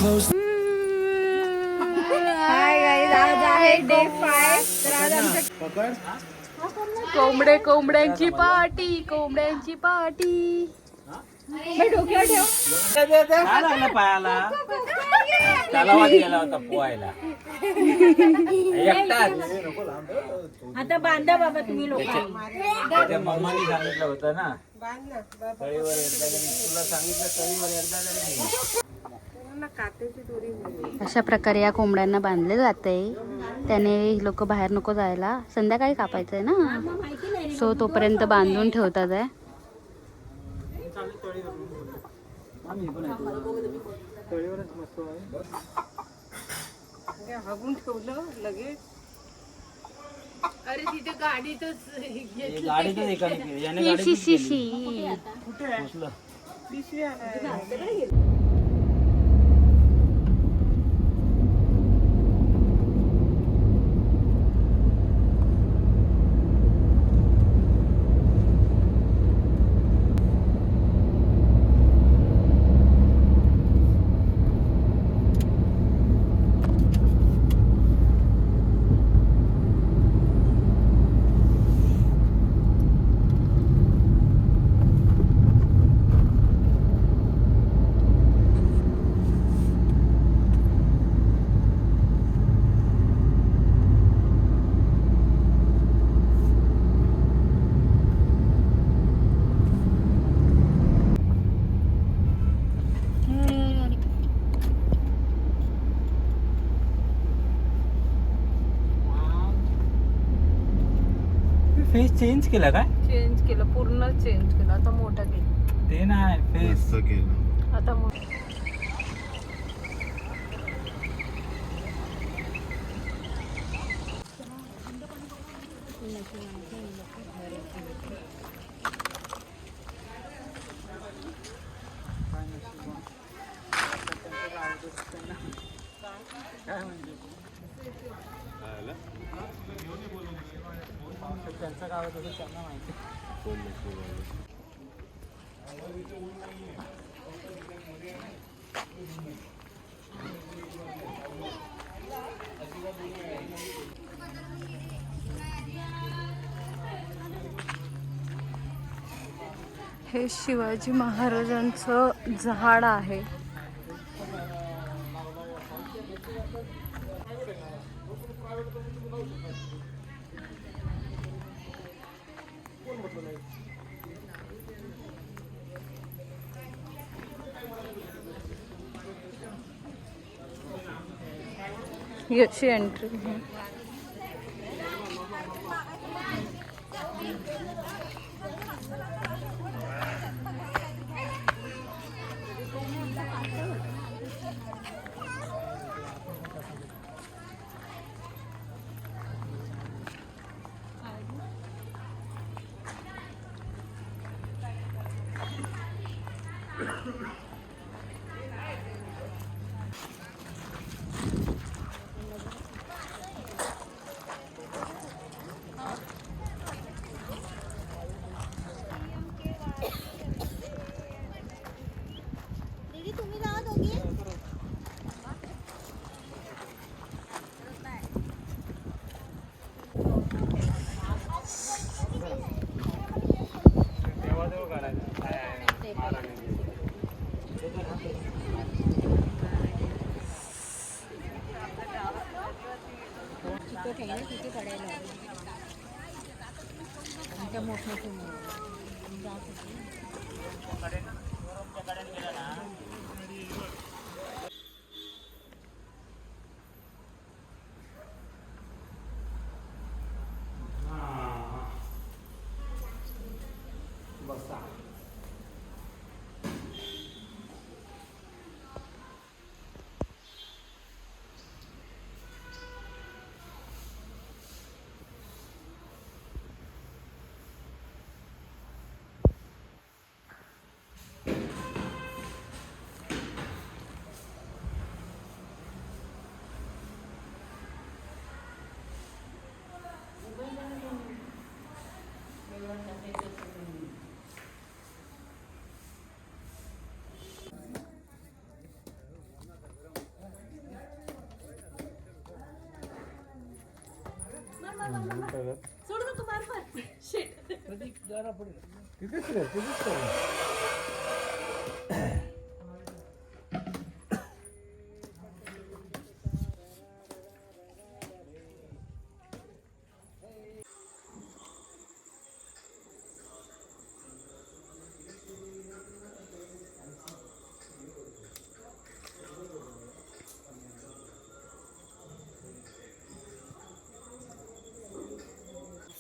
Hi guys, आज आहे day 5. तर आज आमच्या कोंबड्यांची पार्टी. डोक्यावर ठेव. पायाला तलावात गेला होता पोहायला एकटाच. आता बांधा बाबा तुम्ही लोक. त्याच्या मम्मानी सांगितलं होतं ना तळीवर एकदा तुला सांगितलं तळीवर एकदा तरी. अशा प्रकारे या कोंबड्यांना बांधले जाते. त्याने लोक बाहेर नको जायला. संध्याकाळी कापायचंय ना, सो तोपर्यंत बांधून ठेवतात आहे. हगून ठेवलं लगेच. अरे तिथे गाडीतच फेस चेंज केला काय? चेंज केलं, पूर्ण चेंज केलं. आता मोठा केलं. ते नाही फेस केलं आता मोठा. त्यांचं गावात होतं त्यांना माहिती. हे शिवाजी महाराजांचं झाड आहे. याची एंट्री.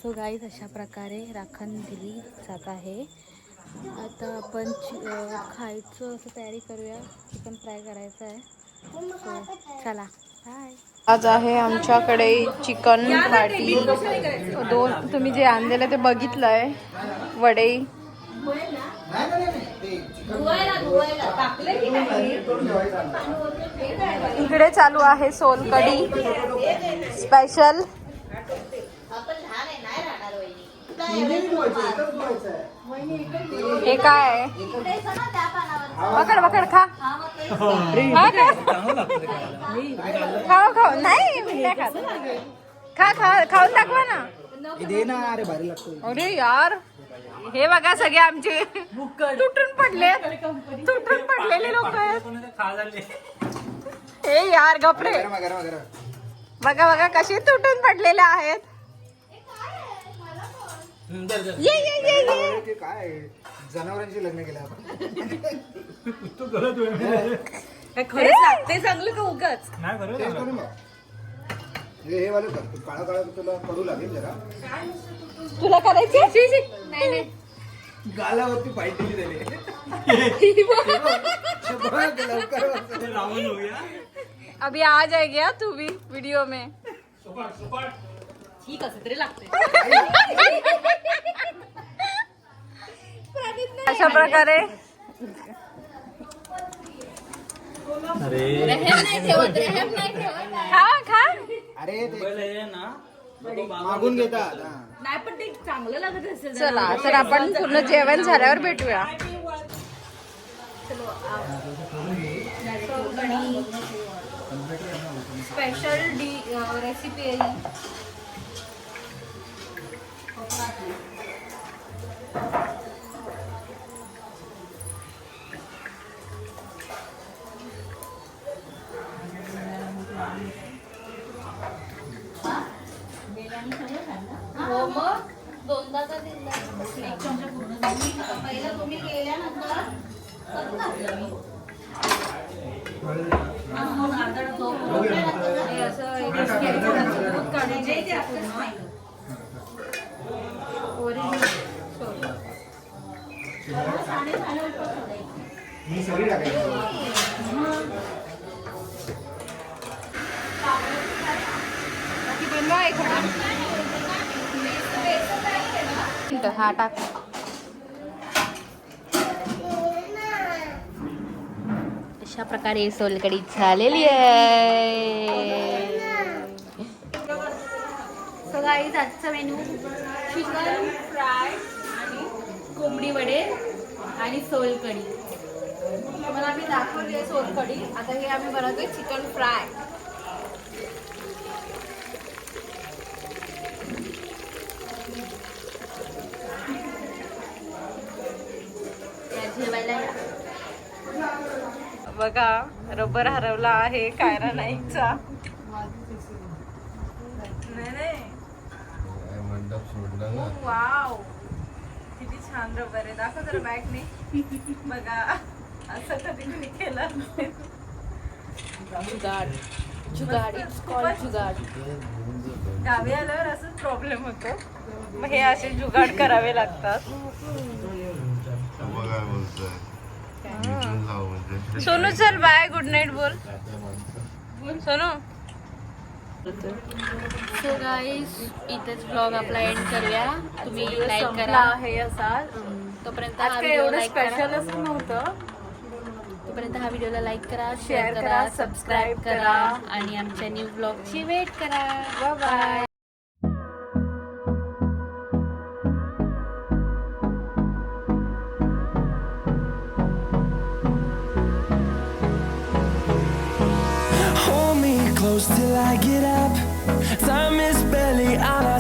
सो गाईज अशा प्रकारे राखण दिली जात आहे. आता आपण खायचं असं तयारी करूया. चिकन फ्राय करायचं आहे. सो चला बाय. आज आहे आमच्याकडे चिकन पार्टी. दोन तुम्ही जे आणलेलं ते बघितलंय. वडे इकडे चालू आहे सोलकढी स्पेशल. हे काय आहे? पकड पकड खा. खाओ खाओ. नाही मी नाही खात. खा खा खाऊन दाखवा ना. अरे यार हे बघा सगळे आमचे तुटून पडलेले लोक आहेत. हे यार गपरे बघा बघा कसे तुटून पडलेले आहेत. ये ये ये ये काय जनावरांची लग्न केलं ते चांगलं का उगाच हे वाले काळा काळा तुला कडू लागेल जरा. तुला करायची नाही गालावरती पाईट दिली अभी आ जाएगी तू भी वीडियो में. ठीक असं तरी लागते. अशा प्रकारे खा खा. अरे ते मागून घेतात. नाही पण ते चांगलं लागत असेल. चला तर आपण पूर्ण जेवण झाल्यावर भेटूया. स्पेशल रेसिपी आहे. हो मग दोनदा तर दिला. एक चमचा पूर्ण पहिलं तुम्ही गेल्यानंतर मी सगळी टाकायची. हा टाक. अशा प्रकारे सोलकढी झालेली आहे. सो गाईज आजचा मेनू चिकन फ्राय आणि कोंबडी वडे आणि सोलकढी. तुम्हाला आम्ही दाखवली सोलकढी. आता हे आम्ही बनवतोय चिकन फ्राय. जेवायला या. बघा रबर हरवला आहे कायरा नाईकचा. वाव किती छान रबर आहे. दाखव जरा बॅगने. बघा असं कधी मी केलं. जुगाड जुगाड इट्स कॉल्ड जुगाड. गावी आल्यावर असंच प्रॉब्लेम होतो. मग हे असे जुगाड करावे लागतात. सोनू चल बाय गुड नाईट बोल. सोनू. सो गाईज इथेच ब्लॉग आपला एंड करूया. तुम्ही लाईक करा. आहे असा तोपर्यंत आज काही एवढं स्पेशल असं नव्हतं. तोपर्यंत हा व्हिडिओला लाईक करा, शेअर करा, सबस्क्राईब करा आणि आमच्या न्यू ब्लॉगची वेट करा. Bye bye. Hold me close till I get up. Time is barely on our